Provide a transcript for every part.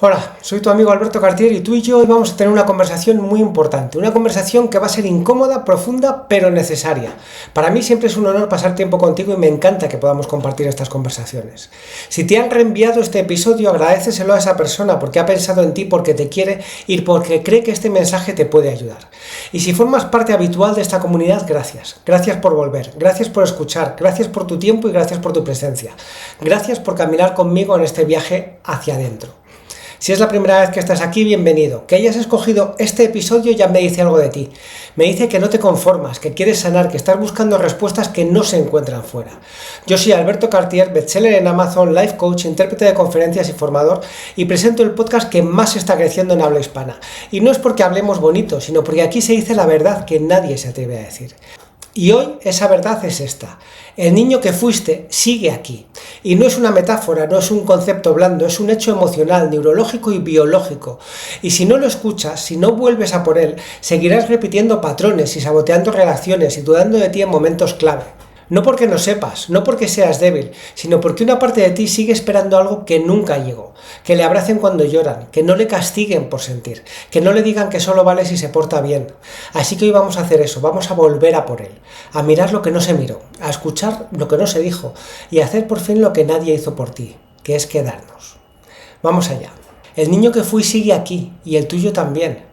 Hola, soy tu amigo Alberto Cartier y tú y yo hoy vamos a tener una conversación muy importante, una conversación que va a ser incómoda, profunda, pero necesaria. Para mí siempre es un honor pasar tiempo contigo y me encanta que podamos compartir estas conversaciones. Si te han reenviado este episodio, agradéceselo a esa persona porque ha pensado en ti, porque te quiere y porque cree que este mensaje te puede ayudar. Y si formas parte habitual de esta comunidad, gracias. Gracias por volver, gracias por escuchar, gracias por tu tiempo y gracias por tu presencia. Gracias por caminar conmigo en este viaje hacia adentro. Si es la primera vez que estás aquí, bienvenido. Que hayas escogido este episodio ya me dice algo de ti. Me dice que no te conformas, que quieres sanar, que estás buscando respuestas que no se encuentran fuera. Yo soy Alberto Cartier, bestseller en Amazon, life coach, intérprete de conferencias y formador, y presento el podcast que más está creciendo en habla hispana. Y no es porque hablemos bonito, sino porque aquí se dice la verdad que nadie se atreve a decir. Y hoy esa verdad es esta: el niño que fuiste sigue aquí. Y no es una metáfora, no es un concepto blando, es un hecho emocional, neurológico y biológico. Y si no lo escuchas, si no vuelves a por él, seguirás repitiendo patrones y saboteando relaciones y dudando de ti en momentos clave. No porque no sepas, no porque seas débil, sino porque una parte de ti sigue esperando algo que nunca llegó, que le abracen cuando lloran, que no le castiguen por sentir, que no le digan que solo vale si se porta bien. Así que hoy vamos a hacer eso, vamos a volver a por él, a mirar lo que no se miró, a escuchar lo que no se dijo y a hacer por fin lo que nadie hizo por ti, que es quedarnos. Vamos allá. El niño que fui sigue aquí y el tuyo también.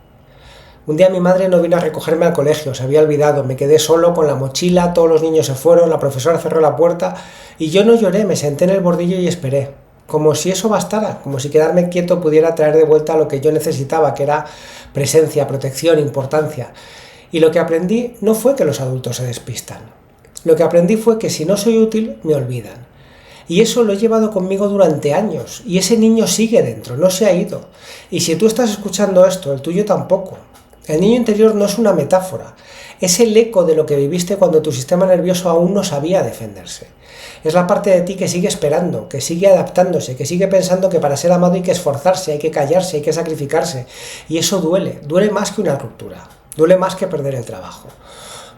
Un día mi madre no vino a recogerme al colegio, se había olvidado, me quedé solo con la mochila, todos los niños se fueron, la profesora cerró la puerta y yo no lloré, me senté en el bordillo y esperé, como si eso bastara, como si quedarme quieto pudiera traer de vuelta lo que yo necesitaba, que era presencia, protección, importancia. Y lo que aprendí no fue que los adultos se despistan, lo que aprendí fue que si no soy útil, me olvidan. Y eso lo he llevado conmigo durante años, y ese niño sigue dentro, no se ha ido. Y si tú estás escuchando esto, el tuyo tampoco. El niño interior no es una metáfora, es el eco de lo que viviste cuando tu sistema nervioso aún no sabía defenderse. Es la parte de ti que sigue esperando, que sigue adaptándose, que sigue pensando que para ser amado hay que esforzarse, hay que callarse, hay que sacrificarse. Y eso duele más que una ruptura, duele más que perder el trabajo.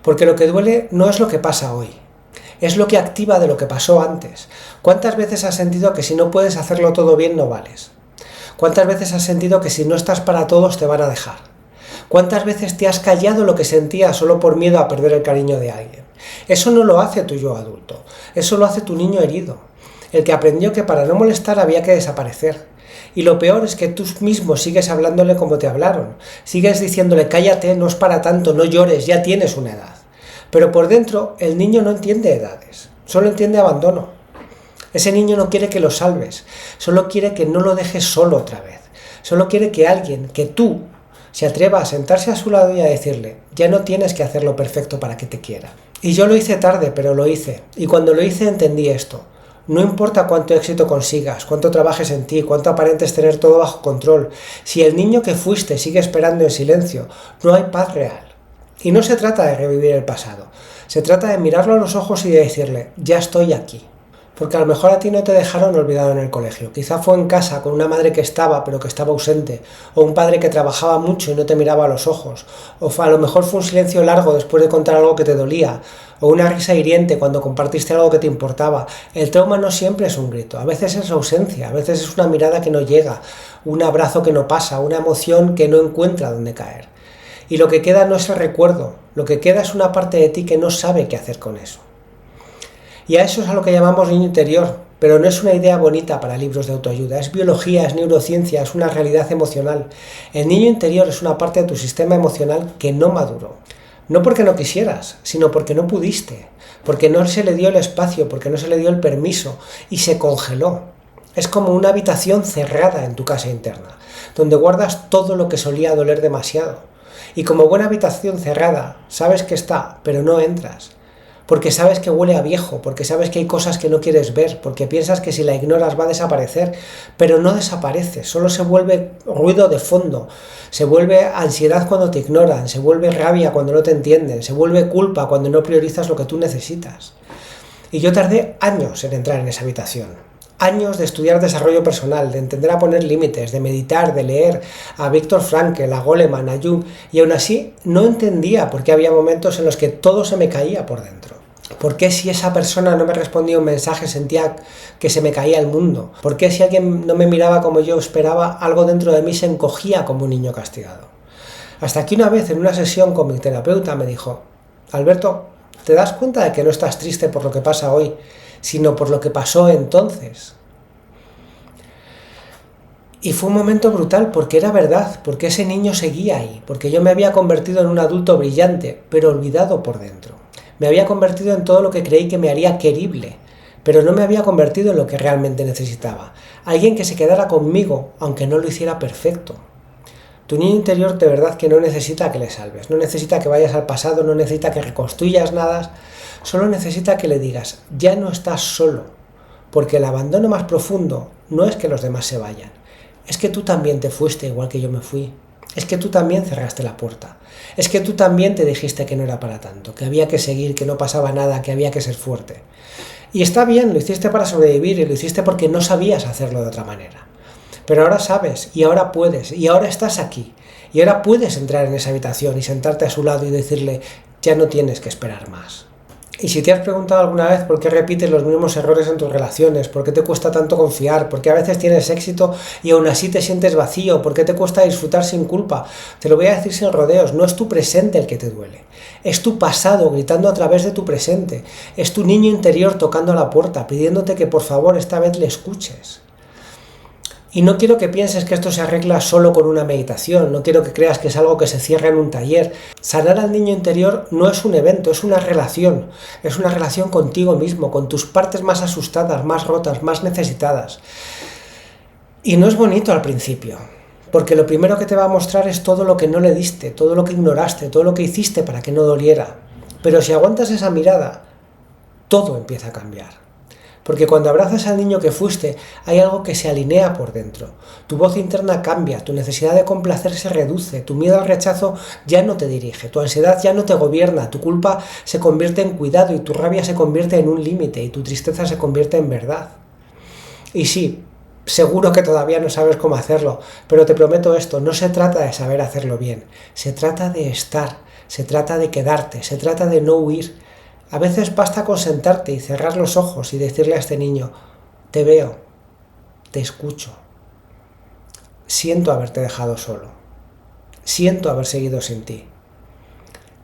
Porque lo que duele no es lo que pasa hoy, es lo que activa de lo que pasó antes. ¿Cuántas veces has sentido que si no puedes hacerlo todo bien no vales? ¿Cuántas veces has sentido que si no estás para todos te van a dejar? ¿Cuántas veces te has callado lo que sentías solo por miedo a perder el cariño de alguien? Eso no lo hace tu yo adulto, eso lo hace tu niño herido, el que aprendió que para no molestar había que desaparecer. Y lo peor es que tú mismo sigues hablándole como te hablaron, sigues diciéndole cállate, no es para tanto, no llores, ya tienes una edad. Pero por dentro el niño no entiende edades, solo entiende abandono. Ese niño no quiere que lo salves, solo quiere que no lo dejes solo otra vez, solo quiere que alguien, que tú, se atreva a sentarse a su lado y a decirle, ya no tienes que hacerlo perfecto para que te quiera. Y yo lo hice tarde, pero lo hice. Y cuando lo hice entendí esto. No importa cuánto éxito consigas, cuánto trabajes en ti, cuánto aparentes tener todo bajo control. Si el niño que fuiste sigue esperando en silencio, no hay paz real. Y no se trata de revivir el pasado. Se trata de mirarlo a los ojos y de decirle, ya estoy aquí. Porque a lo mejor a ti no te dejaron olvidado en el colegio. Quizá fue en casa con una madre que estaba, pero que estaba ausente. O un padre que trabajaba mucho y no te miraba a los ojos. O a lo mejor fue un silencio largo después de contar algo que te dolía. O una risa hiriente cuando compartiste algo que te importaba. El trauma no siempre es un grito. A veces es ausencia. A veces es una mirada que no llega. Un abrazo que no pasa. Una emoción que no encuentra dónde caer. Y lo que queda no es el recuerdo. Lo que queda es una parte de ti que no sabe qué hacer con eso. Y a eso es a lo que llamamos niño interior, pero no es una idea bonita para libros de autoayuda, es biología, es neurociencia, es una realidad emocional. El niño interior es una parte de tu sistema emocional que no maduró. No porque no quisieras, sino porque no pudiste, porque no se le dio el espacio, porque no se le dio el permiso y se congeló. Es como una habitación cerrada en tu casa interna, donde guardas todo lo que solía doler demasiado. Y como buena habitación cerrada, sabes que está, pero no entras. Porque sabes que huele a viejo, porque sabes que hay cosas que no quieres ver, porque piensas que si la ignoras va a desaparecer, pero no desaparece, solo se vuelve ruido de fondo, se vuelve ansiedad cuando te ignoran, se vuelve rabia cuando no te entienden, se vuelve culpa cuando no priorizas lo que tú necesitas. Y yo tardé años en entrar en esa habitación, años de estudiar desarrollo personal, de entender a poner límites, de meditar, de leer a Viktor Frankl, a Goleman, a Jung, y aún así no entendía por qué había momentos en los que todo se me caía por dentro. ¿Por qué si esa persona no me respondía un mensaje sentía que se me caía el mundo? ¿Por qué si alguien no me miraba como yo esperaba, algo dentro de mí se encogía como un niño castigado? Hasta que una vez en una sesión con mi terapeuta me dijo: Alberto, ¿te das cuenta de que no estás triste por lo que pasa hoy, sino por lo que pasó entonces? Y fue un momento brutal porque era verdad, porque ese niño seguía ahí, porque yo me había convertido en un adulto brillante, pero olvidado por dentro. Me había convertido en todo lo que creí que me haría querible, pero no me había convertido en lo que realmente necesitaba. Alguien que se quedara conmigo, aunque no lo hiciera perfecto. Tu niño interior de verdad que no necesita que le salves, no necesita que vayas al pasado, no necesita que reconstruyas nada, solo necesita que le digas: ya no estás solo, porque el abandono más profundo no es que los demás se vayan, es que tú también te fuiste igual que yo me fui, es que tú también cerraste la puerta, es que tú también te dijiste que no era para tanto, que había que seguir, que no pasaba nada, que había que ser fuerte. Y está bien, lo hiciste para sobrevivir y lo hiciste porque no sabías hacerlo de otra manera. Pero ahora sabes, y ahora puedes, y ahora estás aquí, y ahora puedes entrar en esa habitación y sentarte a su lado y decirle: ya no tienes que esperar más. Y si te has preguntado alguna vez por qué repites los mismos errores en tus relaciones, por qué te cuesta tanto confiar, por qué a veces tienes éxito y aún así te sientes vacío, por qué te cuesta disfrutar sin culpa, te lo voy a decir sin rodeos: no es tu presente el que te duele, es tu pasado gritando a través de tu presente, es tu niño interior tocando a la puerta, pidiéndote que por favor esta vez le escuches. Y no quiero que pienses que esto se arregla solo con una meditación, no quiero que creas que es algo que se cierra en un taller. Sanar al niño interior no es un evento, es una relación contigo mismo, con tus partes más asustadas, más rotas, más necesitadas. Y no es bonito al principio, porque lo primero que te va a mostrar es todo lo que no le diste, todo lo que ignoraste, todo lo que hiciste para que no doliera. Pero si aguantas esa mirada, todo empieza a cambiar. Porque cuando abrazas al niño que fuiste, hay algo que se alinea por dentro. Tu voz interna cambia, tu necesidad de complacer se reduce, tu miedo al rechazo ya no te dirige, tu ansiedad ya no te gobierna, tu culpa se convierte en cuidado y tu rabia se convierte en un límite y tu tristeza se convierte en verdad. Y sí, seguro que todavía no sabes cómo hacerlo, pero te prometo esto: no se trata de saber hacerlo bien, se trata de estar, se trata de quedarte, se trata de no huir. A veces basta con sentarte y cerrar los ojos y decirle a este niño: te veo, te escucho, siento haberte dejado solo, siento haber seguido sin ti,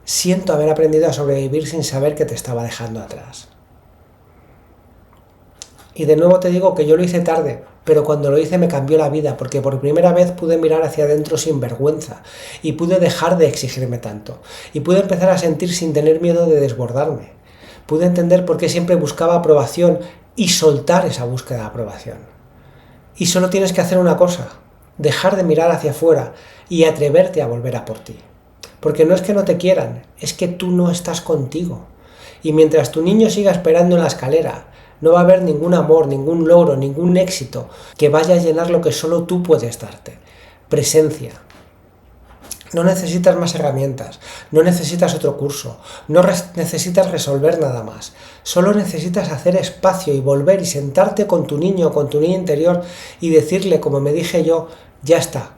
siento haber aprendido a sobrevivir sin saber que te estaba dejando atrás. Y de nuevo te digo que yo lo hice tarde, pero cuando lo hice me cambió la vida, porque por primera vez pude mirar hacia adentro sin vergüenza, y pude dejar de exigirme tanto, y pude empezar a sentir sin tener miedo de desbordarme. Pude entender por qué siempre buscaba aprobación y soltar esa búsqueda de aprobación. Y solo tienes que hacer una cosa: dejar de mirar hacia afuera y atreverte a volver a por ti. Porque no es que no te quieran, es que tú no estás contigo. Y mientras tu niño siga esperando en la escalera, no va a haber ningún amor, ningún logro, ningún éxito que vaya a llenar lo que solo tú puedes darte: presencia. No necesitas más herramientas, no necesitas otro curso, no necesitas resolver nada más. Solo necesitas hacer espacio y volver y sentarte con tu niño o con tu niña interior y decirle, como me dije yo: ya está,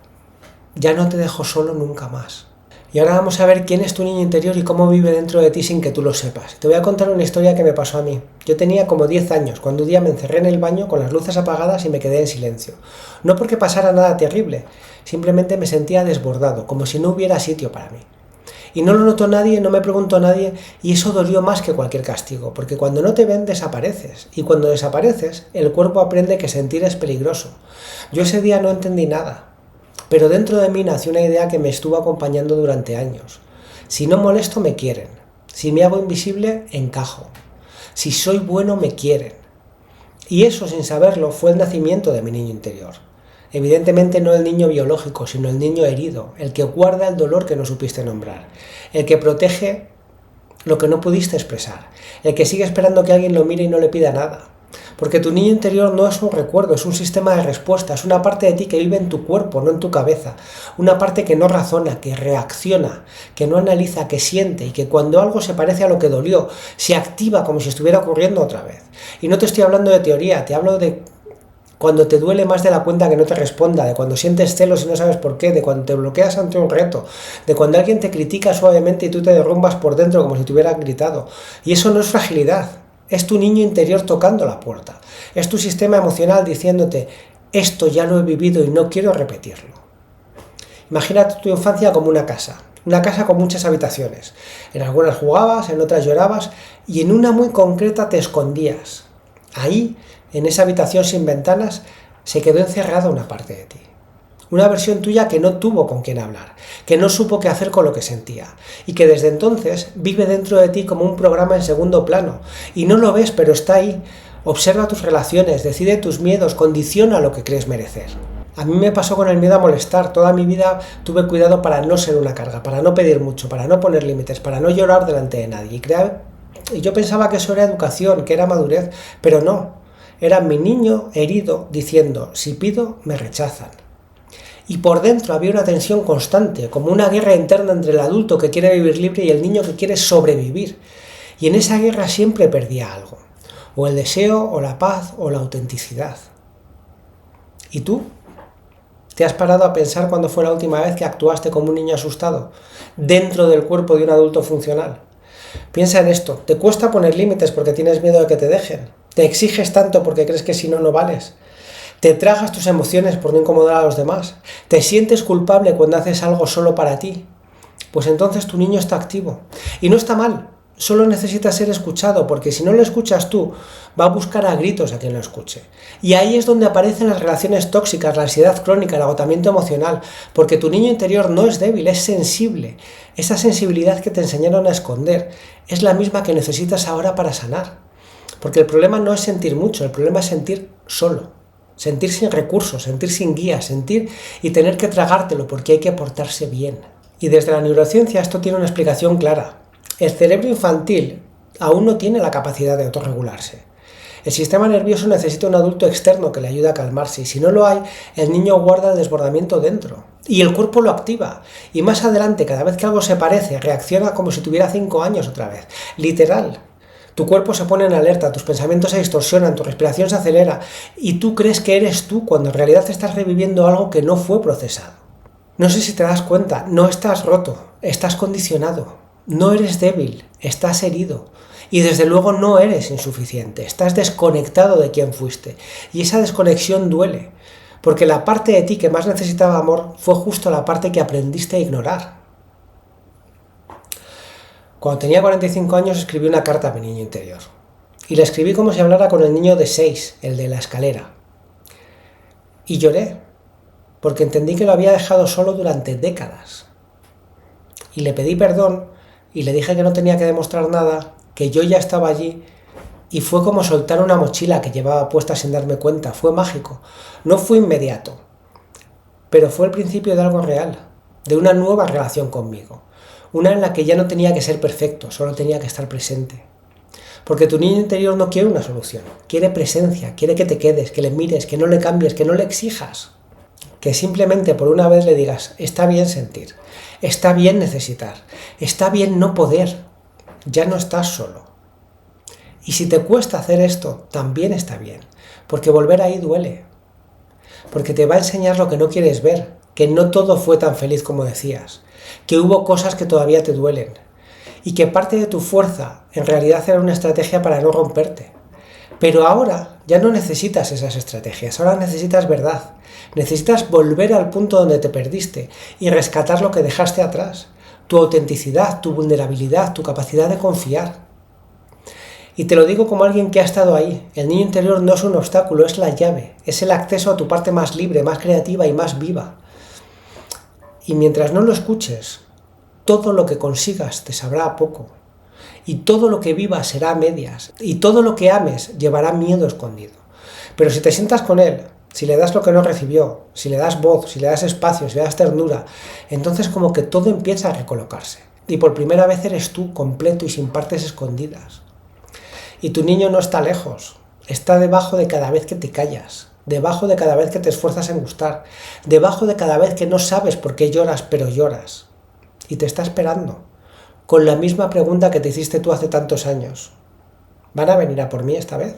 ya no te dejo solo nunca más. Y ahora vamos a ver quién es tu niño interior y cómo vive dentro de ti sin que tú lo sepas. Te voy a contar una historia que me pasó a mí. Yo tenía como 10 años, cuando un día me encerré en el baño con las luces apagadas y me quedé en silencio. No porque pasara nada terrible, simplemente me sentía desbordado, como si no hubiera sitio para mí. Y no lo notó nadie, no me preguntó nadie, y eso dolió más que cualquier castigo, porque cuando no te ven desapareces, y cuando desapareces, el cuerpo aprende que sentir es peligroso. Yo ese día no entendí nada. Pero dentro de mí nació una idea que me estuvo acompañando durante años. Si no molesto, me quieren. Si me hago invisible, encajo. Si soy bueno, me quieren. Y eso, sin saberlo, fue el nacimiento de mi niño interior. Evidentemente no el niño biológico, sino el niño herido, el que guarda el dolor que no supiste nombrar, el que protege lo que no pudiste expresar, el que sigue esperando que alguien lo mire y no le pida nada. Porque tu niño interior no es un recuerdo, es un sistema de respuesta, es una parte de ti que vive en tu cuerpo, no en tu cabeza. Una parte que no razona, que reacciona, que no analiza, que siente y que cuando algo se parece a lo que dolió, se activa como si estuviera ocurriendo otra vez. Y no te estoy hablando de teoría, te hablo de cuando te duele más de la cuenta que no te responda, de cuando sientes celos y no sabes por qué, de cuando te bloqueas ante un reto, de cuando alguien te critica suavemente y tú te derrumbas por dentro como si te hubieran gritado. Y eso no es fragilidad, es tu niño interior tocando la puerta, es tu sistema emocional diciéndote, esto ya lo he vivido y no quiero repetirlo. Imagínate tu infancia como una casa con muchas habitaciones. En algunas jugabas, en otras llorabas y en una muy concreta te escondías. Ahí, en esa habitación sin ventanas, se quedó encerrada una parte de ti. Una versión tuya que no tuvo con quién hablar, que no supo qué hacer con lo que sentía, y que desde entonces vive dentro de ti como un programa en segundo plano. Y no lo ves, pero está ahí. Observa tus relaciones, decide tus miedos, condiciona lo que crees merecer. A mí me pasó con el miedo a molestar. Toda mi vida tuve cuidado para no ser una carga, para no pedir mucho, para no poner límites, para no llorar delante de nadie. Y yo pensaba que eso era educación, que era madurez, pero no. Era mi niño herido diciendo, si pido, me rechazan. Y por dentro había una tensión constante, como una guerra interna entre el adulto que quiere vivir libre y el niño que quiere sobrevivir. Y en esa guerra siempre perdía algo. O el deseo, o la paz, o la autenticidad. ¿Y tú? ¿Te has parado a pensar cuándo fue la última vez que actuaste como un niño asustado, dentro del cuerpo de un adulto funcional? Piensa en esto, ¿te cuesta poner límites porque tienes miedo de que te dejen? ¿Te exiges tanto porque crees que si no, no vales? ¿Te tragas tus emociones por no incomodar a los demás? ¿Te sientes culpable cuando haces algo solo para ti? Pues entonces tu niño está activo. Y no está mal, solo necesita ser escuchado, porque si no lo escuchas tú, va a buscar a gritos a quien lo escuche. Y ahí es donde aparecen las relaciones tóxicas, la ansiedad crónica, el agotamiento emocional, porque tu niño interior no es débil, es sensible. Esa sensibilidad que te enseñaron a esconder es la misma que necesitas ahora para sanar. Porque el problema no es sentir mucho, el problema es sentir solo, sentir sin recursos, sentir sin guía, sentir y tener que tragártelo porque hay que portarse bien. Y desde la neurociencia esto tiene una explicación clara. El cerebro infantil aún no tiene la capacidad de autorregularse. El sistema nervioso necesita un adulto externo que le ayude a calmarse y si no lo hay, el niño guarda el desbordamiento dentro. Y el cuerpo lo activa. Y más adelante, cada vez que algo se parece, reacciona como si tuviera 5 años otra vez. Literal. Tu cuerpo se pone en alerta, tus pensamientos se distorsionan, tu respiración se acelera y tú crees que eres tú cuando en realidad estás reviviendo algo que no fue procesado. No sé si te das cuenta, no estás roto, estás condicionado, no eres débil, estás herido y desde luego no eres insuficiente, estás desconectado de quién fuiste y esa desconexión duele, porque la parte de ti que más necesitaba amor fue justo la parte que aprendiste a ignorar. Cuando tenía 45 años escribí una carta a mi niño interior. Y la escribí como si hablara con el niño de 6, el de la escalera. Y lloré, porque entendí que lo había dejado solo durante décadas. Y le pedí perdón y le dije que no tenía que demostrar nada, que yo ya estaba allí. Y fue como soltar una mochila que llevaba puesta sin darme cuenta. Fue mágico. No fue inmediato, pero fue el principio de algo real, de una nueva relación conmigo. Una en la que ya no tenía que ser perfecto, solo tenía que estar presente. Porque tu niño interior no quiere una solución, quiere presencia, quiere que te quedes, que le mires, que no le cambies, que no le exijas. Que simplemente por una vez le digas, está bien sentir, está bien necesitar, está bien no poder, ya no estás solo. Y si te cuesta hacer esto, también está bien, porque volver ahí duele. Porque te va a enseñar lo que no quieres ver, que no todo fue tan feliz como decías, que hubo cosas que todavía te duelen y que parte de tu fuerza en realidad era una estrategia para no romperte. Pero ahora ya no necesitas esas estrategias, ahora necesitas verdad, necesitas volver al punto donde te perdiste y rescatar lo que dejaste atrás, tu autenticidad, tu vulnerabilidad, tu capacidad de confiar. Y te lo digo como alguien que ha estado ahí, el niño interior no es un obstáculo, es la llave, es el acceso a tu parte más libre, más creativa y más viva. Y mientras no lo escuches, todo lo que consigas te sabrá a poco. Y todo lo que vivas será a medias. Y todo lo que ames llevará miedo escondido. Pero si te sientas con él, si le das lo que no recibió, si le das voz, si le das espacio, si le das ternura, entonces como que todo empieza a recolocarse. Y por primera vez eres tú completo y sin partes escondidas. Y tu niño no está lejos, está debajo de cada vez que te callas. Debajo de cada vez que te esfuerzas en gustar, debajo de cada vez que no sabes por qué lloras, pero lloras. Y te está esperando, con la misma pregunta que te hiciste tú hace tantos años. ¿Van a venir a por mí esta vez?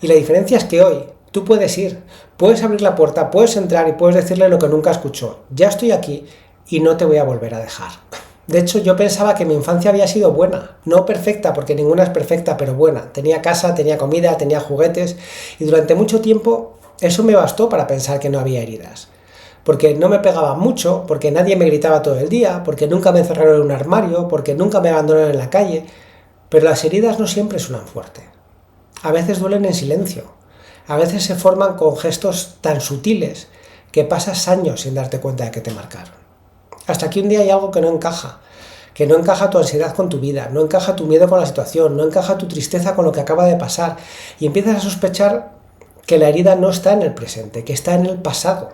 Y la diferencia es que hoy Tú puedes ir, puedes abrir la puerta, puedes entrar y puedes decirle lo que nunca escuchó. Ya estoy aquí y no te voy a volver a dejar. De hecho, yo pensaba que mi infancia había sido buena, no perfecta, porque ninguna es perfecta, pero buena. Tenía casa, tenía comida, tenía juguetes, y durante mucho tiempo eso me bastó para pensar que no había heridas. Porque no me pegaba mucho, porque nadie me gritaba todo el día, porque nunca me encerraron en un armario, porque nunca me abandonaron en la calle. Pero las heridas no siempre suenan fuerte. A veces duelen en silencio. A veces se forman con gestos tan sutiles que pasas años sin darte cuenta de que te marcaron. Hasta que un día hay algo que no encaja tu ansiedad con tu vida, no encaja tu miedo con la situación, no encaja tu tristeza con lo que acaba de pasar, y empiezas a sospechar que la herida no está en el presente, que está en el pasado.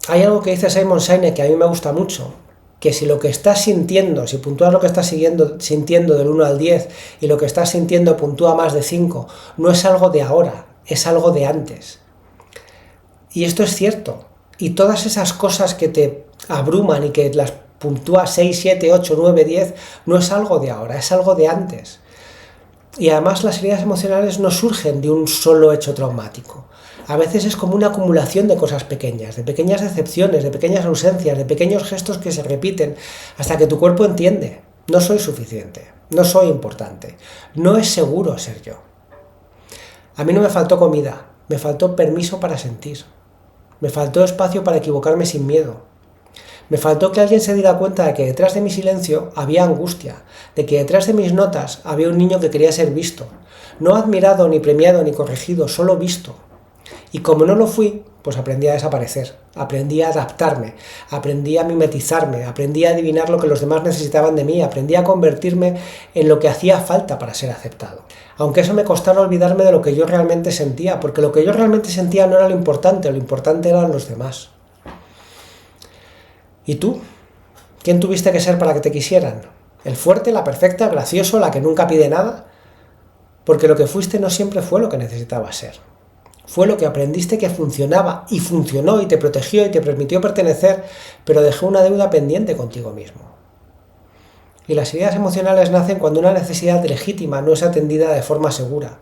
Hay algo que dice Simon Sinek que a mí me gusta mucho, que si lo que estás sintiendo, si puntúas lo que estás sintiendo del 1 al 10 y lo que estás sintiendo puntúa más de 5, no es algo de ahora, es algo de antes. Y esto es cierto. Y todas esas cosas que te abruman y que las puntúas 6, 7, 8, 9, 10, no es algo de ahora, es algo de antes. Y además las heridas emocionales no surgen de un solo hecho traumático. A veces es como una acumulación de cosas pequeñas, de pequeñas decepciones, de pequeñas ausencias, de pequeños gestos que se repiten, hasta que tu cuerpo entiende: no soy suficiente, no soy importante, no es seguro ser yo. A mí no me faltó comida, me faltó permiso para sentir. Me faltó espacio para equivocarme sin miedo. Me faltó que alguien se diera cuenta de que detrás de mi silencio había angustia, de que detrás de mis notas había un niño que quería ser visto, no admirado, ni premiado, ni corregido, solo visto. Y como no lo fui, pues aprendí a desaparecer, aprendí a adaptarme, aprendí a mimetizarme, aprendí a adivinar lo que los demás necesitaban de mí, aprendí a convertirme en lo que hacía falta para ser aceptado. Aunque eso me costara olvidarme de lo que yo realmente sentía, porque lo que yo realmente sentía no era lo importante eran los demás. ¿Y tú? ¿Quién tuviste que ser para que te quisieran? ¿El fuerte, la perfecta, el gracioso, la que nunca pide nada? Porque lo que fuiste no siempre fue lo que necesitabas ser. Fue lo que aprendiste que funcionaba, y funcionó, y te protegió, y te permitió pertenecer, pero dejó una deuda pendiente contigo mismo. Y las heridas emocionales nacen cuando una necesidad legítima no es atendida de forma segura.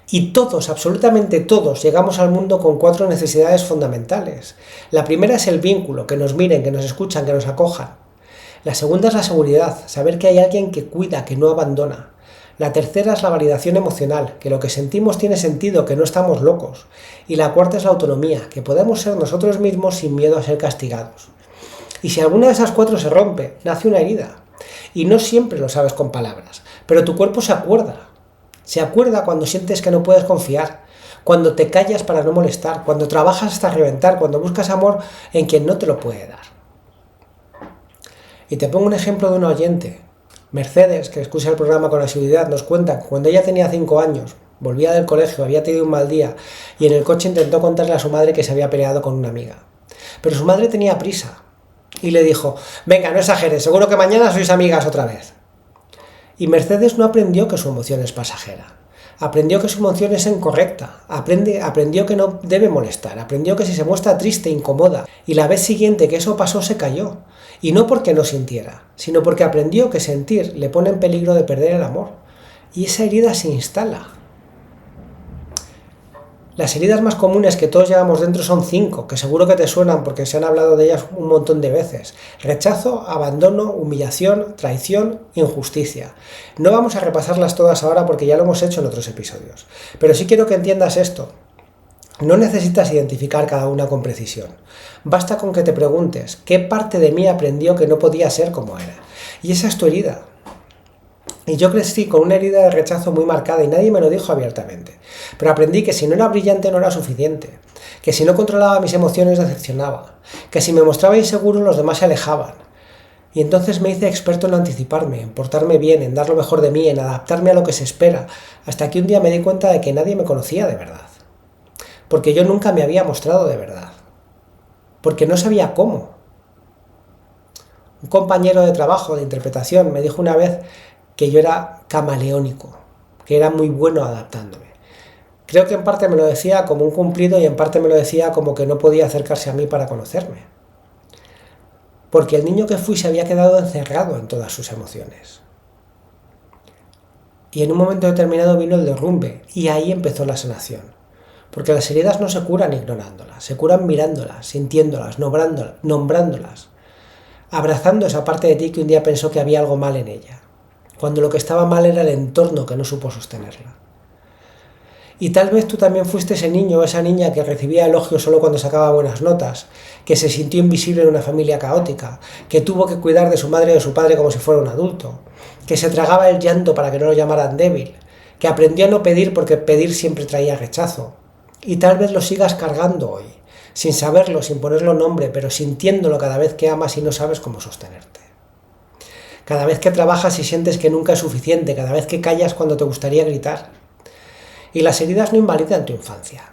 Y todos, absolutamente todos, llegamos al mundo con 4 necesidades fundamentales. La primera es el vínculo, que nos miren, que nos escuchan, que nos acojan. La segunda es la seguridad, saber que hay alguien que cuida, que no abandona. La tercera es la validación emocional, que lo que sentimos tiene sentido, que no estamos locos. Y la cuarta es la autonomía, que podemos ser nosotros mismos sin miedo a ser castigados. Y si alguna de esas 4 se rompe, nace una herida. Y no siempre lo sabes con palabras, pero tu cuerpo se acuerda. Se acuerda cuando sientes que no puedes confiar, cuando te callas para no molestar, cuando trabajas hasta reventar, cuando buscas amor en quien no te lo puede dar. Y te pongo un ejemplo de una oyente. Mercedes, que escucha el programa con asiduidad, nos cuenta que cuando ella tenía 5 años, volvía del colegio, había tenido un mal día y en el coche intentó contarle a su madre que se había peleado con una amiga. Pero su madre tenía prisa y le dijo: venga, no exageres, seguro que mañana sois amigas otra vez. Y Mercedes no aprendió que su emoción es pasajera. Aprendió que su emoción es incorrecta, aprendió que no debe molestar, aprendió que si se muestra triste, incomoda, y la vez siguiente que eso pasó se cayó. Y no porque no sintiera, sino porque aprendió que sentir le pone en peligro de perder el amor. Y esa herida se instala. Las heridas más comunes que todos llevamos dentro son 5, que seguro que te suenan porque se han hablado de ellas un montón de veces: rechazo, abandono, humillación, traición, injusticia. No vamos a repasarlas todas ahora porque ya lo hemos hecho en otros episodios, pero sí quiero que entiendas esto. No necesitas identificar cada una con precisión. Basta con que te preguntes: ¿qué parte de mí aprendió que no podía ser como era? Y esa es tu herida. Y yo crecí con una herida de rechazo muy marcada y nadie me lo dijo abiertamente. Pero aprendí que si no era brillante no era suficiente, que si no controlaba mis emociones decepcionaba, que si me mostraba inseguro los demás se alejaban. Y entonces me hice experto en anticiparme, en portarme bien, en dar lo mejor de mí, en adaptarme a lo que se espera, hasta que un día me di cuenta de que nadie me conocía de verdad. Porque yo nunca me había mostrado de verdad. Porque no sabía cómo. Un compañero de trabajo, de interpretación, me dijo una vez que yo era camaleónico, que era muy bueno adaptándome. Creo que en parte me lo decía como un cumplido y en parte me lo decía como que no podía acercarse a mí para conocerme. Porque el niño que fui se había quedado encerrado en todas sus emociones. Y en un momento determinado vino el derrumbe y ahí empezó la sanación. Porque las heridas no se curan ignorándolas, se curan mirándolas, sintiéndolas, nombrándolas, abrazando esa parte de ti que un día pensó que había algo mal en ella, cuando lo que estaba mal era el entorno que no supo sostenerla. Y tal vez tú también fuiste ese niño o esa niña que recibía elogios solo cuando sacaba buenas notas, que se sintió invisible en una familia caótica, que tuvo que cuidar de su madre o de su padre como si fuera un adulto, que se tragaba el llanto para que no lo llamaran débil, que aprendió a no pedir porque pedir siempre traía rechazo. Y tal vez lo sigas cargando hoy, sin saberlo, sin ponerlo nombre, pero sintiéndolo cada vez que amas y no sabes cómo sostenerte. Cada vez que trabajas y sientes que nunca es suficiente, cada vez que callas cuando te gustaría gritar. Y las heridas no invalidan tu infancia,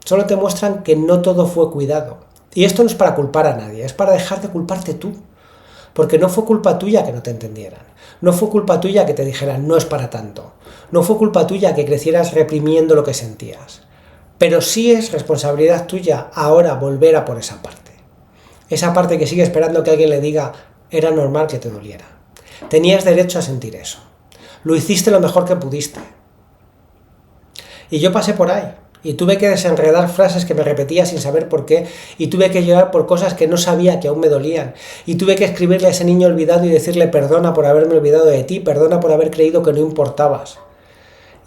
solo te muestran que no todo fue cuidado. Y esto no es para culpar a nadie, es para dejar de culparte tú. Porque no fue culpa tuya que no te entendieran, no fue culpa tuya que te dijeran no es para tanto, no fue culpa tuya que crecieras reprimiendo lo que sentías. Pero sí es responsabilidad tuya ahora volver a por esa parte que sigue esperando que alguien le diga era normal que te doliera. Tenías derecho a sentir eso, lo hiciste lo mejor que pudiste. Y yo pasé por ahí, y tuve que desenredar frases que me repetía sin saber por qué, y tuve que llorar por cosas que no sabía que aún me dolían, y tuve que escribirle a ese niño olvidado y decirle perdona por haberme olvidado de ti, perdona por haber creído que no importabas.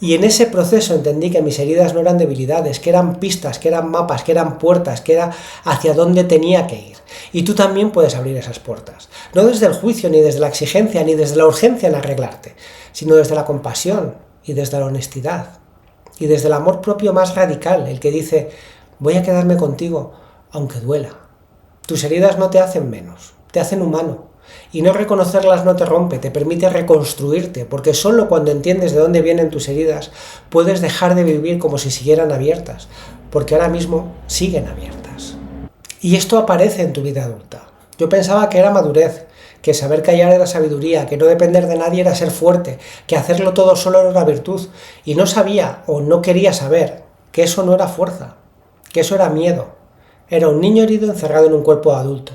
Y en ese proceso entendí que mis heridas no eran debilidades, que eran pistas, que eran mapas, que eran puertas, que era hacia dónde tenía que ir. Y tú también puedes abrir esas puertas, no desde el juicio, ni desde la exigencia, ni desde la urgencia en arreglarte, sino desde la compasión y desde la honestidad. Y desde el amor propio más radical, el que dice, voy a quedarme contigo, aunque duela. Tus heridas no te hacen menos, te hacen humano. Y no reconocerlas no te rompe, te permite reconstruirte, porque solo cuando entiendes de dónde vienen tus heridas, puedes dejar de vivir como si siguieran abiertas, porque ahora mismo siguen abiertas. Y esto aparece en tu vida adulta. Yo pensaba que era madurez, que saber callar era sabiduría, que no depender de nadie era ser fuerte, que hacerlo todo solo era una virtud, y no sabía o no quería saber que eso no era fuerza, que eso era miedo. Era un niño herido encerrado en un cuerpo adulto,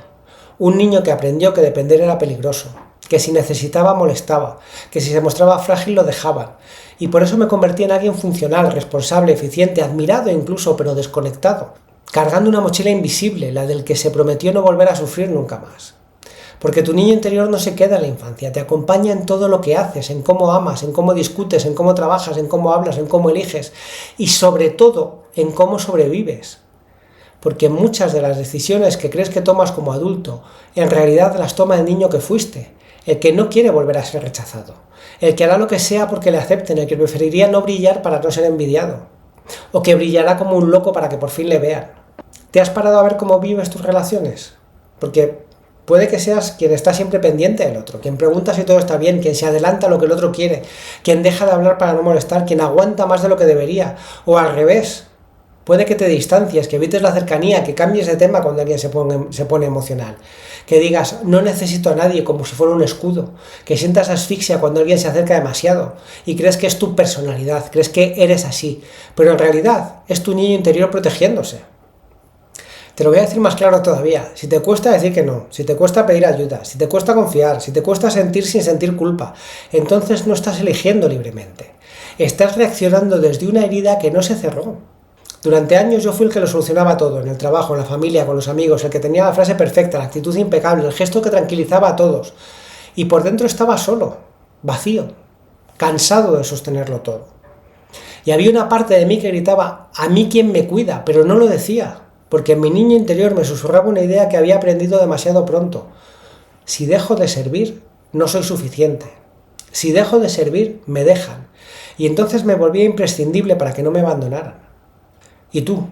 un niño que aprendió que depender era peligroso, que si necesitaba molestaba, que si se mostraba frágil lo dejaban, y por eso me convertí en alguien funcional, responsable, eficiente, admirado incluso, pero desconectado, cargando una mochila invisible, la del que se prometió no volver a sufrir nunca más. Porque tu niño interior no se queda en la infancia, te acompaña en todo lo que haces, en cómo amas, en cómo discutes, en cómo trabajas, en cómo hablas, en cómo eliges y sobre todo en cómo sobrevives. Porque muchas de las decisiones que crees que tomas como adulto, en realidad las toma el niño que fuiste, el que no quiere volver a ser rechazado, el que hará lo que sea porque le acepten, el que preferiría no brillar para no ser envidiado, o que brillará como un loco para que por fin le vean. ¿Te has parado a ver cómo vives tus relaciones? Porque puede que seas quien está siempre pendiente del otro, quien pregunta si todo está bien, quien se adelanta a lo que el otro quiere, quien deja de hablar para no molestar, quien aguanta más de lo que debería, o al revés. Puede que te distancies, que evites la cercanía, que cambies de tema cuando alguien se pone emocional, que digas no necesito a nadie como si fuera un escudo, que sientas asfixia cuando alguien se acerca demasiado y crees que es tu personalidad, crees que eres así, pero en realidad es tu niño interior protegiéndose. Te lo voy a decir más claro todavía, si te cuesta decir que no, si te cuesta pedir ayuda, si te cuesta confiar, si te cuesta sentir sin sentir culpa, entonces no estás eligiendo libremente. Estás reaccionando desde una herida que no se cerró. Durante años yo fui el que lo solucionaba todo, en el trabajo, en la familia, con los amigos, el que tenía la frase perfecta, la actitud impecable, el gesto que tranquilizaba a todos. Y por dentro estaba solo, vacío, cansado de sostenerlo todo. Y había una parte de mí que gritaba, a mí quién me cuida, pero no lo decía. Porque en mi niño interior me susurraba una idea que había aprendido demasiado pronto. Si dejo de servir, no soy suficiente. Si dejo de servir, me dejan. Y entonces me volvía imprescindible para que no me abandonaran. ¿Y tú?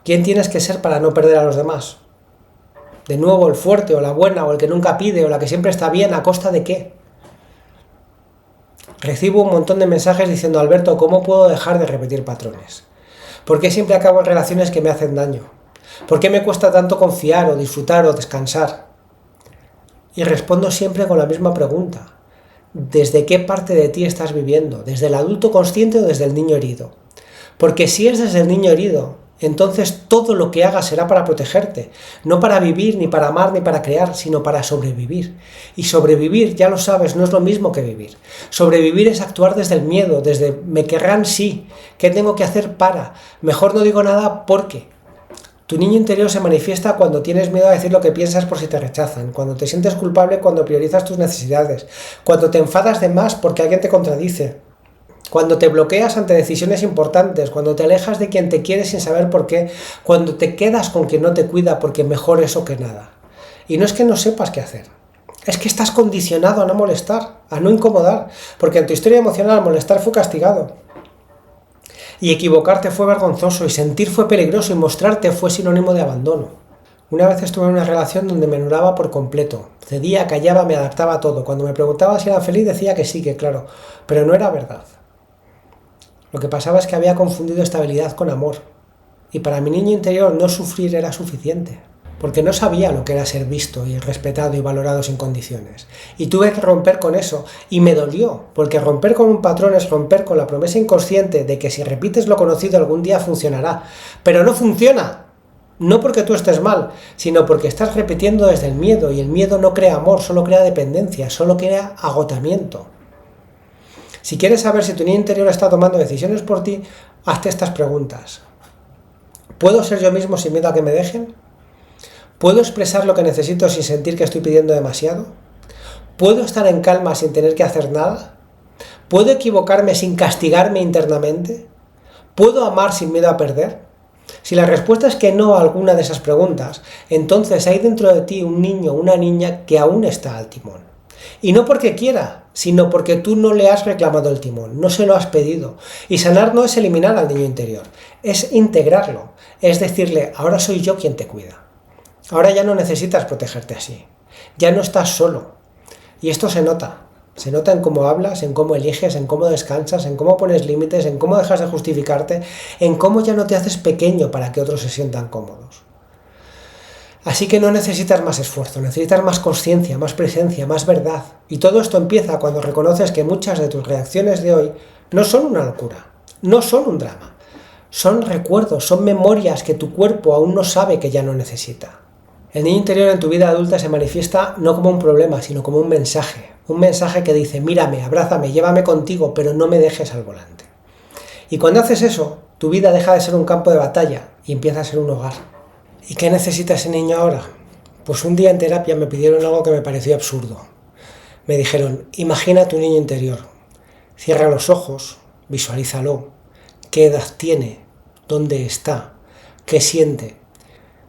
¿Quién tienes que ser para no perder a los demás? De nuevo el fuerte o la buena o el que nunca pide o la que siempre está bien, ¿a costa de qué? Recibo un montón de mensajes diciendo, Alberto, ¿cómo puedo dejar de repetir patrones? ¿Por qué siempre acabo en relaciones que me hacen daño? ¿Por qué me cuesta tanto confiar o disfrutar o descansar? Y respondo siempre con la misma pregunta. ¿Desde qué parte de ti estás viviendo? ¿Desde el adulto consciente o desde el niño herido? Porque si es desde el niño herido, entonces todo lo que hagas será para protegerte, no para vivir, ni para amar, ni para crear, sino para sobrevivir. Y sobrevivir, ya lo sabes, no es lo mismo que vivir. Sobrevivir es actuar desde el miedo, desde me querrán sí, ¿qué tengo que hacer para? Mejor no digo nada porque. Tu niño interior se manifiesta cuando tienes miedo a decir lo que piensas por si te rechazan, cuando te sientes culpable cuando priorizas tus necesidades, cuando te enfadas de más porque alguien te contradice, cuando te bloqueas ante decisiones importantes, cuando te alejas de quien te quiere sin saber por qué, cuando te quedas con quien no te cuida porque mejor eso que nada. Y no es que no sepas qué hacer, es que estás condicionado a no molestar, a no incomodar, porque en tu historia emocional molestar fue castigado. Y equivocarte fue vergonzoso, y sentir fue peligroso, y mostrarte fue sinónimo de abandono. Una vez estuve en una relación donde me anulaba por completo. Cedía, callaba, me adaptaba a todo. Cuando me preguntaba si era feliz decía que sí, que claro, pero no era verdad. Lo que pasaba es que había confundido estabilidad con amor. Y para mi niño interior no sufrir era suficiente. Porque no sabía lo que era ser visto y respetado y valorado sin condiciones. Y tuve que romper con eso, y me dolió, porque romper con un patrón es romper con la promesa inconsciente de que si repites lo conocido algún día funcionará. Pero no funciona, no porque tú estés mal, sino porque estás repitiendo desde el miedo, y el miedo no crea amor, solo crea dependencia, solo crea agotamiento. Si quieres saber si tu niño interior está tomando decisiones por ti, hazte estas preguntas. ¿Puedo ser yo mismo sin miedo a que me dejen? ¿Puedo expresar lo que necesito sin sentir que estoy pidiendo demasiado? ¿Puedo estar en calma sin tener que hacer nada? ¿Puedo equivocarme sin castigarme internamente? ¿Puedo amar sin miedo a perder? Si la respuesta es que no a alguna de esas preguntas, entonces hay dentro de ti un niño o una niña que aún está al timón. Y no porque quiera, sino porque tú no le has reclamado el timón, no se lo has pedido. Y sanar no es eliminar al niño interior, es integrarlo, es decirle, ahora soy yo quien te cuida. Ahora ya no necesitas protegerte así, ya no estás solo. Y esto se nota en cómo hablas, en cómo eliges, en cómo descansas, en cómo pones límites, en cómo dejas de justificarte, en cómo ya no te haces pequeño para que otros se sientan cómodos. Así que no necesitas más esfuerzo, necesitas más conciencia, más presencia, más verdad. Y todo esto empieza cuando reconoces que muchas de tus reacciones de hoy no son una locura, no son un drama. Son recuerdos, son memorias que tu cuerpo aún no sabe que ya no necesita. El niño interior en tu vida adulta se manifiesta no como un problema, sino como un mensaje que dice, mírame, abrázame, llévame contigo, pero no me dejes al volante. Y cuando haces eso, tu vida deja de ser un campo de batalla y empieza a ser un hogar. ¿Y qué necesita ese niño ahora? Pues un día en terapia me pidieron algo que me pareció absurdo. Me dijeron, imagina tu niño interior, cierra los ojos, visualízalo, qué edad tiene, dónde está, qué siente.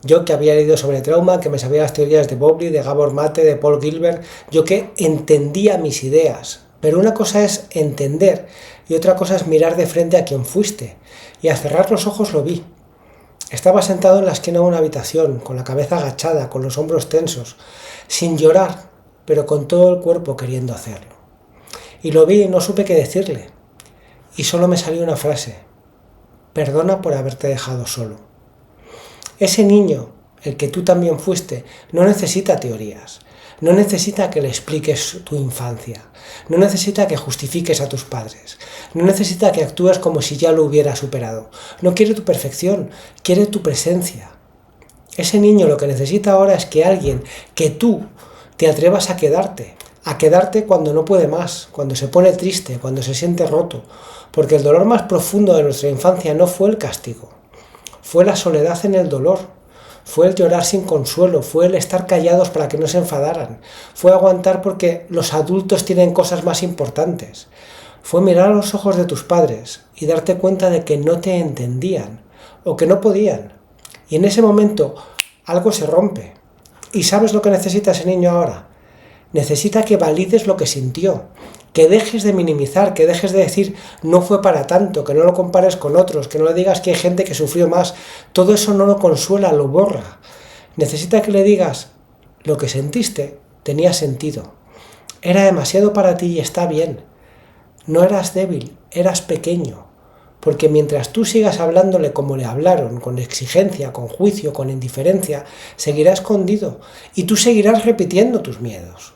Yo que había leído sobre trauma, que me sabía las teorías de Bowlby, de Gabor Mate, de Paul Gilbert, yo que entendía mis ideas. Pero una cosa es entender y otra cosa es mirar de frente a quien fuiste. Y al cerrar los ojos lo vi. Estaba sentado en la esquina de una habitación, con la cabeza agachada, con los hombros tensos, sin llorar, pero con todo el cuerpo queriendo hacerlo. Y lo vi y no supe qué decirle. Y solo me salió una frase: perdona por haberte dejado solo. Ese niño, el que tú también fuiste, no necesita teorías, no necesita que le expliques tu infancia, no necesita que justifiques a tus padres, no necesita que actúes como si ya lo hubieras superado, no quiere tu perfección, quiere tu presencia. Ese niño lo que necesita ahora es que alguien, que tú, te atrevas a quedarte cuando no puede más, cuando se pone triste, cuando se siente roto, porque el dolor más profundo de nuestra infancia no fue el castigo. Fue la soledad en el dolor, fue el llorar sin consuelo, fue el estar callados para que no se enfadaran, fue aguantar porque los adultos tienen cosas más importantes, fue mirar a los ojos de tus padres y darte cuenta de que no te entendían o que no podían. Y en ese momento algo se rompe. ¿Y sabes lo que necesita ese niño ahora? Necesita que valides lo que sintió, que dejes de minimizar, que dejes de decir no fue para tanto, que no lo compares con otros, que no le digas que hay gente que sufrió más. Todo eso no lo consuela, lo borra. Necesita que le digas lo que sentiste tenía sentido. Era demasiado para ti y está bien. No eras débil, eras pequeño. Porque mientras tú sigas hablándole como le hablaron, con exigencia, con juicio, con indiferencia, seguirá escondido y tú seguirás repitiendo tus miedos.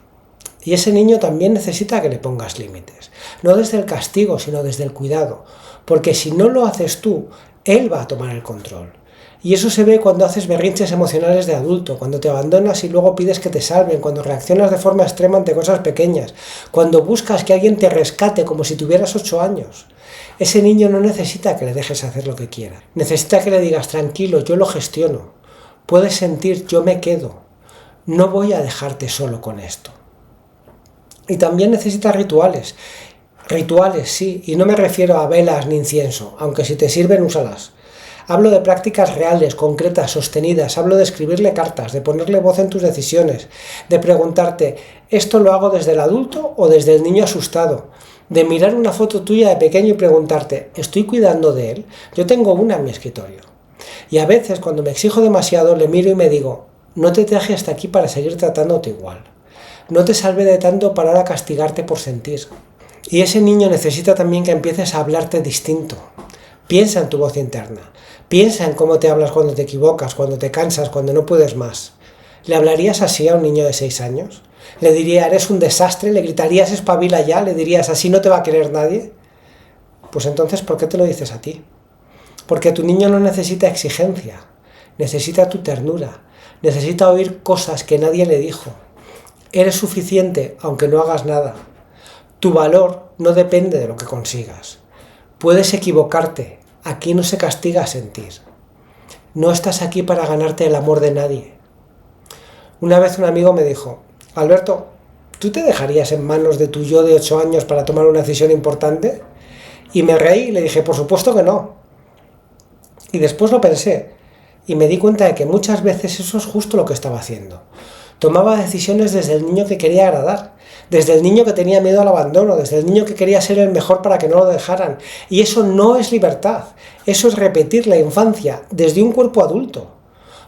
Y ese niño también necesita que le pongas límites, no desde el castigo, sino desde el cuidado, porque si no lo haces tú, Él va a tomar el control. Y eso se ve cuando haces berrinches emocionales de adulto, cuando te abandonas y luego pides que te salven, cuando reaccionas de forma extrema ante cosas pequeñas, cuando buscas que alguien te rescate como si tuvieras 8 años. Ese niño no necesita que le dejes hacer lo que quiera. Necesita que le digas, tranquilo, yo lo gestiono. Puedes sentir, yo me quedo. No voy a dejarte solo con esto. Y también necesita rituales. Rituales, sí, y no me refiero a velas ni incienso, aunque si te sirven, úsalas. Hablo de prácticas reales, concretas, sostenidas. Hablo de escribirle cartas, de ponerle voz en tus decisiones, de preguntarte, ¿esto lo hago desde el adulto o desde el niño asustado? De mirar una foto tuya de pequeño y preguntarte, ¿estoy cuidando de él? Yo tengo una en mi escritorio. Y a veces, cuando me exijo demasiado, le miro y me digo, no te traje hasta aquí para seguir tratándote igual. No te salvé de tanto para ahora castigarte por sentir. Y ese niño necesita también que empieces a hablarte distinto. Piensa en tu voz interna. Piensa en cómo te hablas cuando te equivocas, cuando te cansas, cuando no puedes más. ¿Le hablarías así a un niño de 6 años? ¿Le dirías, eres un desastre? ¿Le gritarías, espabila ya? ¿Le dirías, así no te va a querer nadie? Pues entonces, ¿por qué te lo dices a ti? Porque tu niño no necesita exigencia, necesita tu ternura, necesita oír cosas que nadie le dijo. Eres suficiente aunque no hagas nada. Tu valor no depende de lo que consigas. Puedes equivocarte, aquí no se castiga a sentir. No estás aquí para ganarte el amor de nadie. Una vez un amigo me dijo, Alberto, ¿tú te dejarías en manos de tu yo de 8 años para tomar una decisión importante? Y me reí y le dije, por supuesto que no. Y después lo pensé y me di cuenta de que muchas veces eso es justo lo que estaba haciendo. Tomaba decisiones desde el niño que quería agradar, desde el niño que tenía miedo al abandono, desde el niño que quería ser el mejor para que no lo dejaran. Y eso no es libertad, eso es repetir la infancia desde un cuerpo adulto.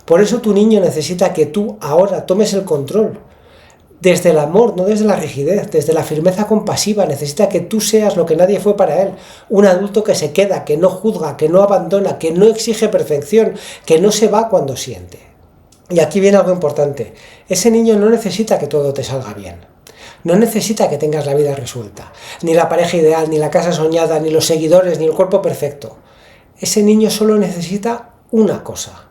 Por eso tu niño necesita que tú ahora tomes el control. Desde el amor, no desde la rigidez, desde la firmeza compasiva, necesita que tú seas lo que nadie fue para él. Un adulto que se queda, que no juzga, que no abandona, que no exige perfección, que no se va cuando siente. Y aquí viene algo importante. Ese niño no necesita que todo te salga bien. No necesita que tengas la vida resuelta. Ni la pareja ideal, ni la casa soñada, ni los seguidores, ni el cuerpo perfecto. Ese niño solo necesita una cosa.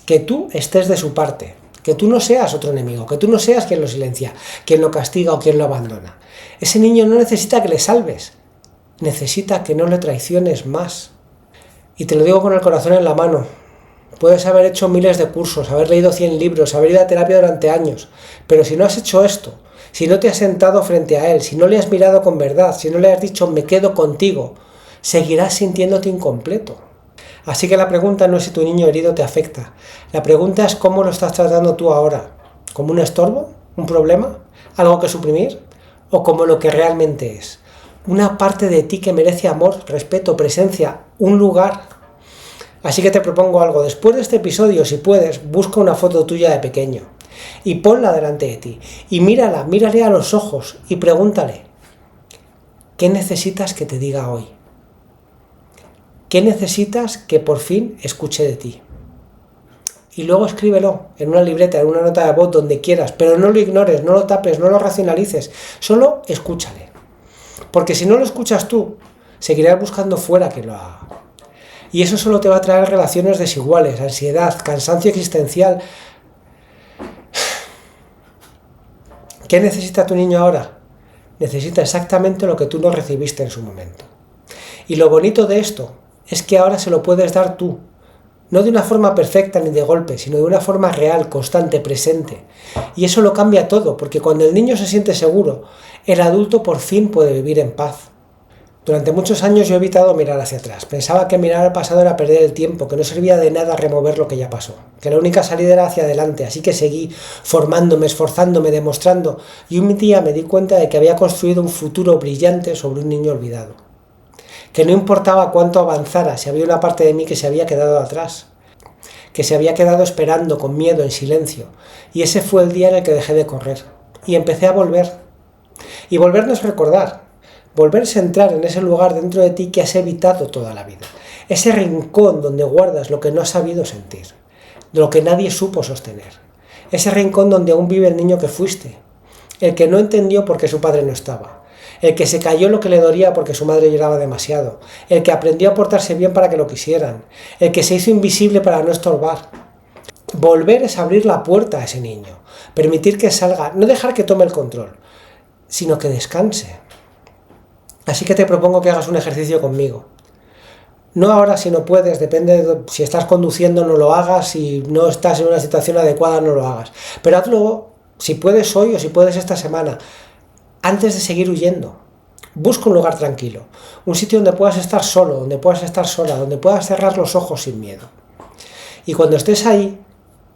Que tú estés de su parte. Que tú no seas otro enemigo, que tú no seas quien lo silencia, quien lo castiga o quien lo abandona. Ese niño no necesita que le salves, necesita que no le traiciones más. Y te lo digo con el corazón en la mano. Puedes haber hecho miles de cursos, haber leído 100 libros, haber ido a terapia durante años, pero si no has hecho esto, si no te has sentado frente a él, si no le has mirado con verdad, si no le has dicho me quedo contigo, seguirás sintiéndote incompleto. Así que la pregunta no es si tu niño herido te afecta. La pregunta es cómo lo estás tratando tú ahora. ¿Como un estorbo? ¿Un problema? ¿Algo que suprimir? ¿O como lo que realmente es? Una parte de ti que merece amor, respeto, presencia, un lugar. Así que te propongo algo. Después de este episodio, si puedes, busca una foto tuya de pequeño y ponla delante de ti. Y mírale a los ojos y pregúntale, ¿qué necesitas que te diga hoy? ¿Qué necesitas que por fin escuche de ti? Y luego escríbelo en una libreta, en una nota de voz, donde quieras, pero no lo ignores, no lo tapes, no lo racionalices, solo escúchale. Porque si no lo escuchas tú, seguirás buscando fuera que lo haga. Y eso solo te va a traer relaciones desiguales, ansiedad, cansancio existencial. ¿Qué necesita tu niño ahora? Necesita exactamente lo que tú no recibiste en su momento. Y lo bonito de esto es que ahora se lo puedes dar tú, no de una forma perfecta ni de golpe, sino de una forma real, constante, presente. Y eso lo cambia todo, porque cuando el niño se siente seguro, el adulto por fin puede vivir en paz. Durante muchos años yo he evitado mirar hacia atrás. Pensaba que mirar al pasado era perder el tiempo, que no servía de nada remover lo que ya pasó, que la única salida era hacia adelante, así que seguí formándome, esforzándome, demostrando, y un día me di cuenta de que había construido un futuro brillante sobre un niño olvidado. Que no importaba cuánto avanzara, si había una parte de mí que se había quedado atrás, que se había quedado esperando con miedo, en silencio, y ese fue el día en el que dejé de correr, y empecé a volver. Y volver no es recordar, volverse a entrar en ese lugar dentro de ti que has evitado toda la vida, ese rincón donde guardas lo que no has sabido sentir, lo que nadie supo sostener, ese rincón donde aún vive el niño que fuiste, el que no entendió por qué su padre no estaba, el que se cayó lo que le dolía porque su madre lloraba demasiado, el que aprendió a portarse bien para que lo quisieran, el que se hizo invisible para no estorbar. Volver es abrir la puerta a ese niño, permitir que salga, no dejar que tome el control, sino que descanse. Así que te propongo que hagas un ejercicio conmigo. No ahora si no puedes, depende de si estás conduciendo no lo hagas, si no estás en una situación adecuada no lo hagas. Pero hazlo si puedes hoy o si puedes esta semana, antes de seguir huyendo. Busca un lugar tranquilo, un sitio donde puedas estar solo, donde puedas estar sola, donde puedas cerrar los ojos sin miedo. Y cuando estés ahí,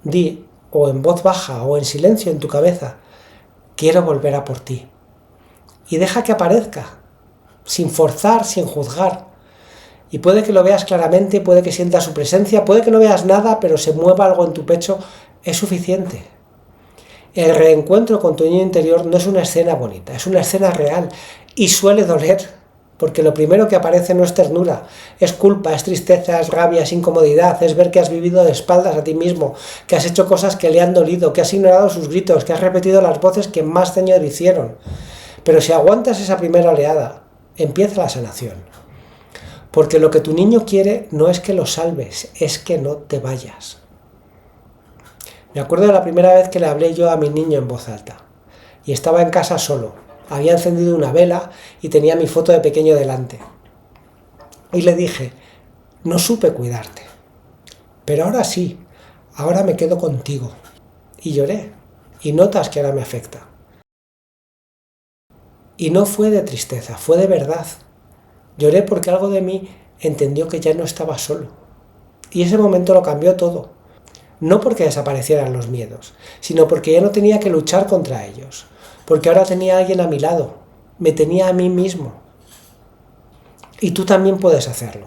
di, o en voz baja o en silencio en tu cabeza, quiero volver a por ti. Y deja que aparezca, sin forzar, sin juzgar. Y puede que lo veas claramente, puede que sientas su presencia, puede que no veas nada, pero se mueva algo en tu pecho, es suficiente. El reencuentro con tu niño interior no es una escena bonita, es una escena real y suele doler, porque lo primero que aparece no es ternura, es culpa, es tristeza, es rabia, es incomodidad, es ver que has vivido de espaldas a ti mismo, que has hecho cosas que le han dolido, que has ignorado sus gritos, que has repetido las voces que más daño le hicieron. Pero si aguantas esa primera oleada, empieza la sanación. Porque lo que tu niño quiere no es que lo salves, es que no te vayas. Me acuerdo de la primera vez que le hablé yo a mi niño en voz alta. Y estaba en casa solo. Había encendido una vela y tenía mi foto de pequeño delante. Y le dije, no supe cuidarte. Pero ahora sí, ahora me quedo contigo. Y lloré. Y notas que ahora me afecta. Y no fue de tristeza, fue de verdad. Lloré porque algo de mí entendió que ya no estaba solo. Y ese momento lo cambió todo. No porque desaparecieran los miedos, sino porque ya no tenía que luchar contra ellos. Porque ahora tenía a alguien a mi lado. Me tenía a mí mismo. Y tú también puedes hacerlo.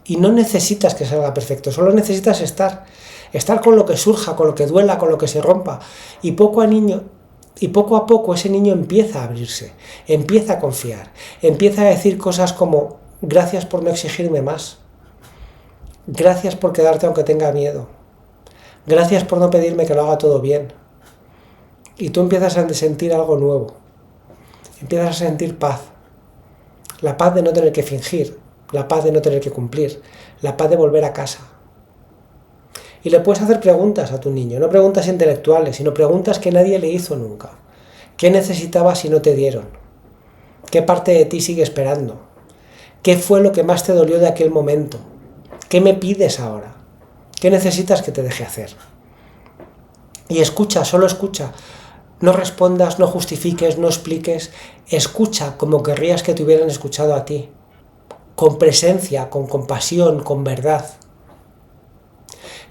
Y no necesitas que salga perfecto, solo necesitas estar. Estar con lo que surja, con lo que duela, con lo que se rompa. Y poco a poco ese niño empieza a abrirse, empieza a confiar, empieza a decir cosas como gracias por no exigirme más, gracias por quedarte aunque tenga miedo, gracias por no pedirme que lo haga todo bien. Y tú empiezas a sentir algo nuevo, empiezas a sentir paz, la paz de no tener que fingir, la paz de no tener que cumplir, la paz de volver a casa. Y le puedes hacer preguntas a tu niño, no preguntas intelectuales, sino preguntas que nadie le hizo nunca. ¿Qué necesitabas y no te dieron? ¿Qué parte de ti sigue esperando? ¿Qué fue lo que más te dolió de aquel momento? ¿Qué me pides ahora? ¿Qué necesitas que te deje hacer? Y escucha, solo escucha. No respondas, no justifiques, no expliques. Escucha como querrías que te hubieran escuchado a ti. Con presencia, con compasión, con verdad.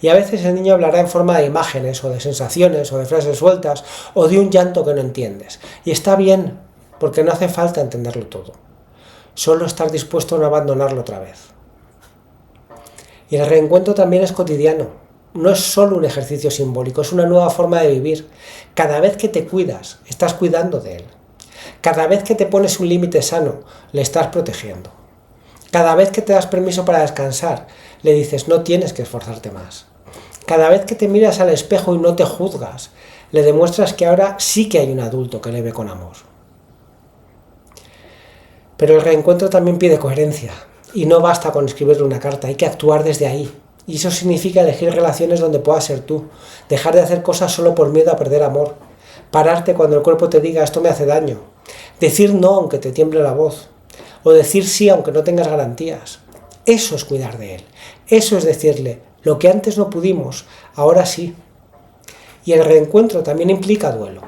Y a veces el niño hablará en forma de imágenes, o de sensaciones, o de frases sueltas, o de un llanto que no entiendes. Y está bien, porque no hace falta entenderlo todo. Solo estar dispuesto a no abandonarlo otra vez. Y el reencuentro también es cotidiano. No es solo un ejercicio simbólico, es una nueva forma de vivir. Cada vez que te cuidas, estás cuidando de él. Cada vez que te pones un límite sano, le estás protegiendo. Cada vez que te das permiso para descansar, le dices no tienes que esforzarte más. Cada vez que te miras al espejo y no te juzgas, le demuestras que ahora sí que hay un adulto que le ve con amor. Pero el reencuentro también pide coherencia, y no basta con escribirle una carta, hay que actuar desde ahí. Y eso significa elegir relaciones donde puedas ser tú, dejar de hacer cosas solo por miedo a perder amor, pararte cuando el cuerpo te diga esto me hace daño, decir no aunque te tiemble la voz, o decir sí aunque no tengas garantías. Eso es cuidar de él, eso es decirle, lo que antes no pudimos, ahora sí. Y el reencuentro también implica duelo,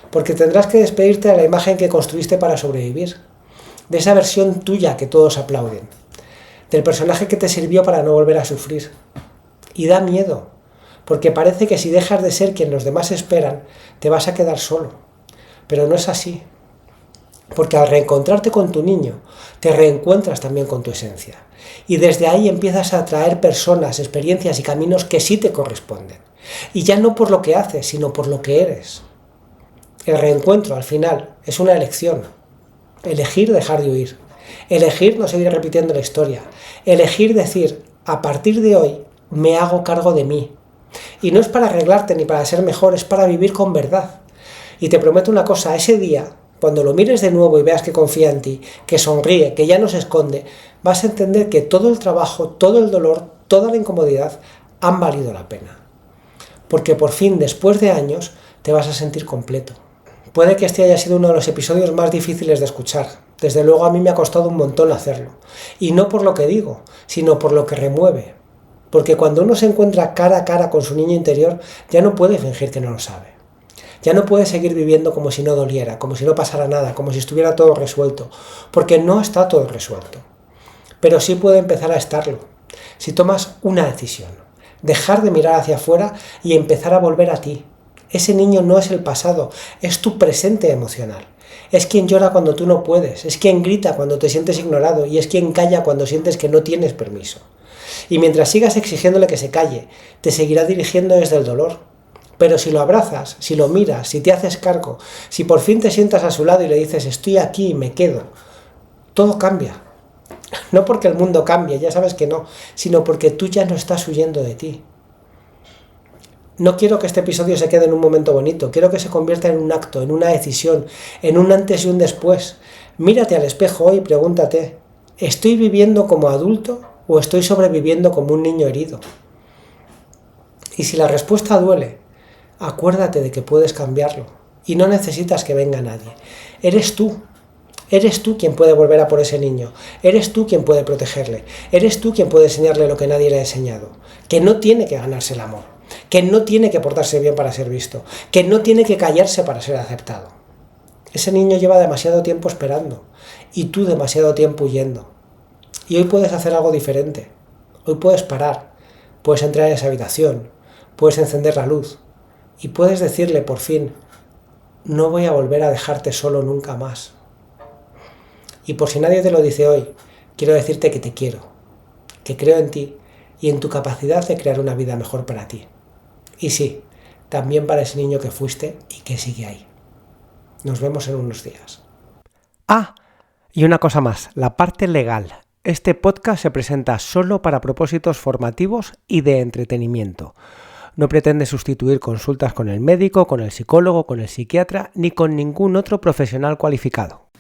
porque tendrás que despedirte de la imagen que construiste para sobrevivir, de esa versión tuya que todos aplauden, del personaje que te sirvió para no volver a sufrir. Y da miedo, porque parece que si dejas de ser quien los demás esperan, te vas a quedar solo. Pero no es así, porque al reencontrarte con tu niño, te reencuentras también con tu esencia. Y desde ahí empiezas a atraer personas, experiencias y caminos que sí te corresponden. Y ya no por lo que haces, sino por lo que eres. El reencuentro, al final, es una elección. Elegir dejar de huir. Elegir no seguir repitiendo la historia. Elegir decir, a partir de hoy, me hago cargo de mí. Y no es para arreglarte ni para ser mejor, es para vivir con verdad. Y te prometo una cosa, ese día cuando lo mires de nuevo y veas que confía en ti, que sonríe, que ya no se esconde, vas a entender que todo el trabajo, todo el dolor, toda la incomodidad han valido la pena. Porque por fin, después de años, te vas a sentir completo. Puede que este haya sido uno de los episodios más difíciles de escuchar. Desde luego a mí me ha costado un montón hacerlo. Y no por lo que digo, sino por lo que remueve. Porque cuando uno se encuentra cara a cara con su niño interior, ya no puede fingir que no lo sabe. Ya no puede seguir viviendo como si no doliera, como si no pasara nada, como si estuviera todo resuelto. Porque no está todo resuelto. Pero sí puede empezar a estarlo. Si tomas una decisión. Dejar de mirar hacia afuera y empezar a volver a ti. Ese niño no es el pasado, es tu presente emocional. Es quien llora cuando tú no puedes, es quien grita cuando te sientes ignorado y es quien calla cuando sientes que no tienes permiso. Y mientras sigas exigiéndole que se calle, te seguirá dirigiendo desde el dolor. Pero si lo abrazas, si lo miras, si te haces cargo, si por fin te sientas a su lado y le dices estoy aquí y me quedo, todo cambia. No porque el mundo cambie, ya sabes que no, sino porque tú ya no estás huyendo de ti. No quiero que este episodio se quede en un momento bonito, quiero que se convierta en un acto, en una decisión, en un antes y un después. Mírate al espejo hoy y pregúntate, ¿estoy viviendo como adulto o estoy sobreviviendo como un niño herido? Y si la respuesta duele, acuérdate de que puedes cambiarlo y no necesitas que venga nadie. Eres tú quien puede volver a por ese niño, eres tú quien puede protegerle, eres tú quien puede enseñarle lo que nadie le ha enseñado, que no tiene que ganarse el amor, que no tiene que portarse bien para ser visto, que no tiene que callarse para ser aceptado. Ese niño lleva demasiado tiempo esperando y tú demasiado tiempo huyendo. Y hoy puedes hacer algo diferente. Hoy puedes parar, puedes entrar en esa habitación, puedes encender la luz y puedes decirle por fin, no voy a volver a dejarte solo nunca más. Y por si nadie te lo dice hoy, quiero decirte que te quiero, que creo en ti y en tu capacidad de crear una vida mejor para ti. Y sí, también para ese niño que fuiste y que sigue ahí. Nos vemos en unos días. Ah, y una cosa más, la parte legal. Este podcast se presenta solo para propósitos formativos y de entretenimiento. No pretende sustituir consultas con el médico, con el psicólogo, con el psiquiatra, ni con ningún otro profesional cualificado.